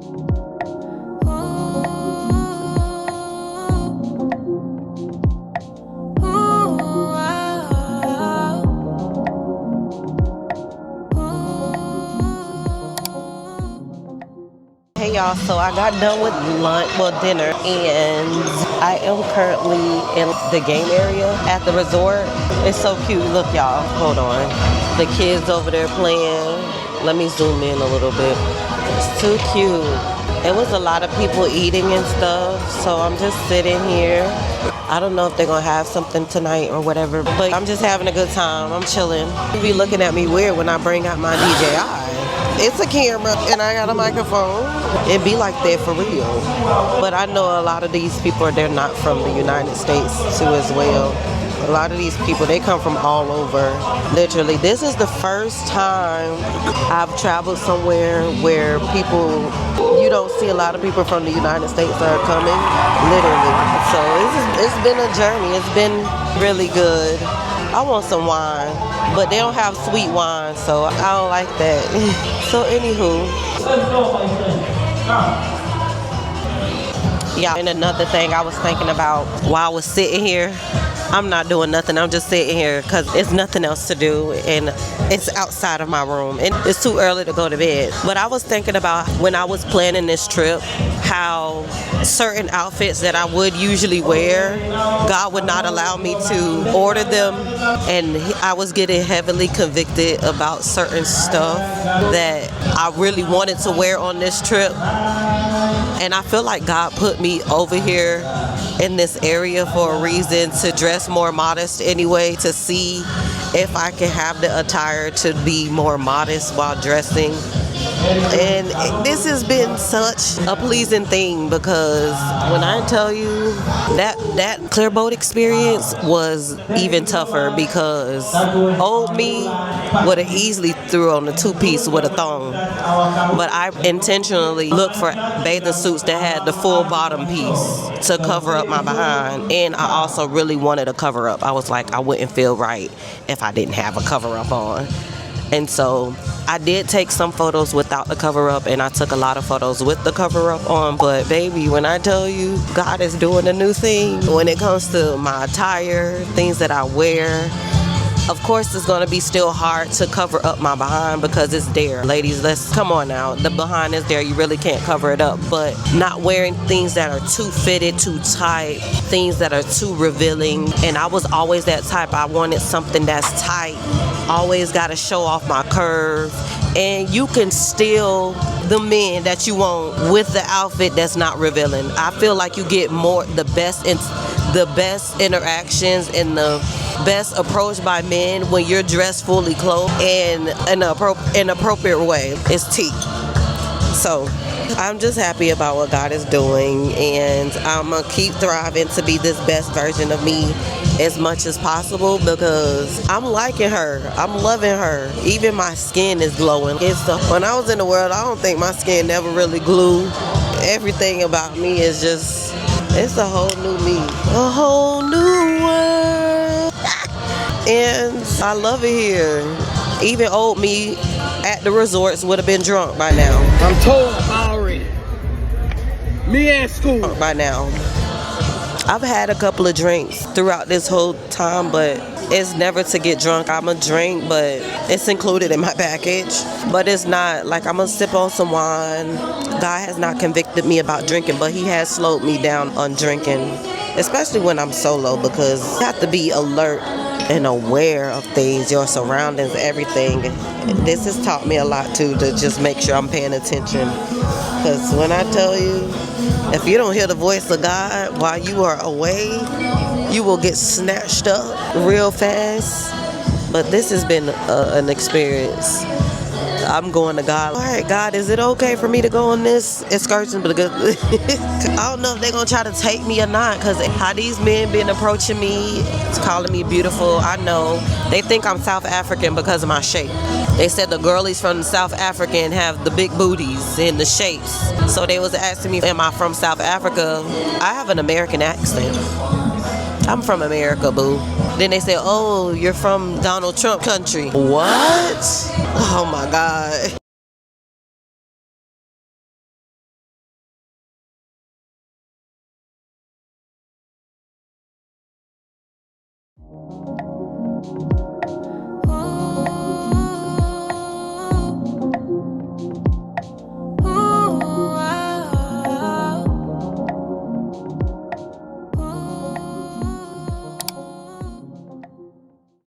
Hey y'all, so I got done with lunch, well dinner, and I am currently in the game area at the resort. It's so cute. Look y'all, hold on. The kids over there playing. Let me zoom in a little bit. It's too cute. It was a lot of people eating and stuff, so I'm just sitting here. I don't know if they're gonna have something tonight or whatever, but I'm just having a good time. I'm chilling. You be looking at me weird when I bring out my DJI. It's a camera and I got a microphone. It be like that for real. But I know a lot of these people, they're not from the United States too as well. A lot of these people, they come from all over. Literally, this is the first time I've traveled somewhere where people, you don't see a lot of people from the United States are coming, literally. So it's been a journey. It's been really good. I want some wine, but they don't have sweet wine, so I don't like that. So anywho. Yeah, and another thing I was thinking about while I was sitting here, I'm not doing nothing. I'm just sitting here because it's nothing else to do and it's outside of my room and it's too early to go to bed. But I was thinking about when I was planning this trip, how certain outfits that I would usually wear, God would not allow me to order them, and I was getting heavily convicted about certain stuff that I really wanted to wear on this trip. And I feel like God put me over here in this area for a reason, to dress more modest anyway, to see if I can have the attire to be more modest while dressing. And this has been such a pleasing thing, because when I tell you that clearboat experience was even tougher, because old me would have easily threw on the two-piece with a thong. But I intentionally looked for bathing suits that had the full bottom piece to cover up my behind. And I also really wanted a cover up. I was like, I wouldn't feel right if I didn't have a cover up on. And so I did take some photos without the cover up, and I took a lot of photos with the cover up on. But baby, when I tell you God is doing a new thing when it comes to my attire, things that I wear, of course it's going to be still hard to cover up my behind because it's there. Ladies, let's come on now. The behind is there. You really can't cover it up. But not wearing things that are too fitted, too tight, things that are too revealing. And I was always that type. I wanted something that's tight. Always got to show off my curve. And you can steal the men that you want with the outfit that's not revealing. I feel like you get more, the best interactions and the best approach by men when you're dressed fully clothed and in an appropriate way. It's tea. So I'm just happy about what God is doing, and I'm gonna keep thriving to be this best version of me as much as possible, because I'm liking her. I'm loving her. Even my skin is glowing. When I was in the world, I don't think my skin never really glowed. Everything about me is just, it's a whole new me. A whole new world. And I love it here. Even old me at the resorts would have been drunk by now. I'm told already. Me at school. By now. I've had a couple of drinks throughout this whole time, but it's never to get drunk. I'm a drink, but it's included in my package. But it's not like I'm gonna sip on some wine. God has not convicted me about drinking, but He has slowed me down on drinking, especially when I'm solo, because you have to be alert and aware of things, your surroundings, everything. This has taught me a lot too, to just make sure I'm paying attention. Because when I tell you, if you don't hear the voice of God while you are away, you will get snatched up real fast. But this has been an experience. I'm going to God. All right, God, is it okay for me to go on this excursion? But I don't know if they're going to try to take me or not, because how these men been approaching me, calling me beautiful. I know. They think I'm South African because of my shape. They said the girlies from South African have the big booties and the shapes. So they was asking me, am I from South Africa? I have an American accent. I'm from America, boo. Then they say, oh, you're from Donald Trump country. What? Oh my God.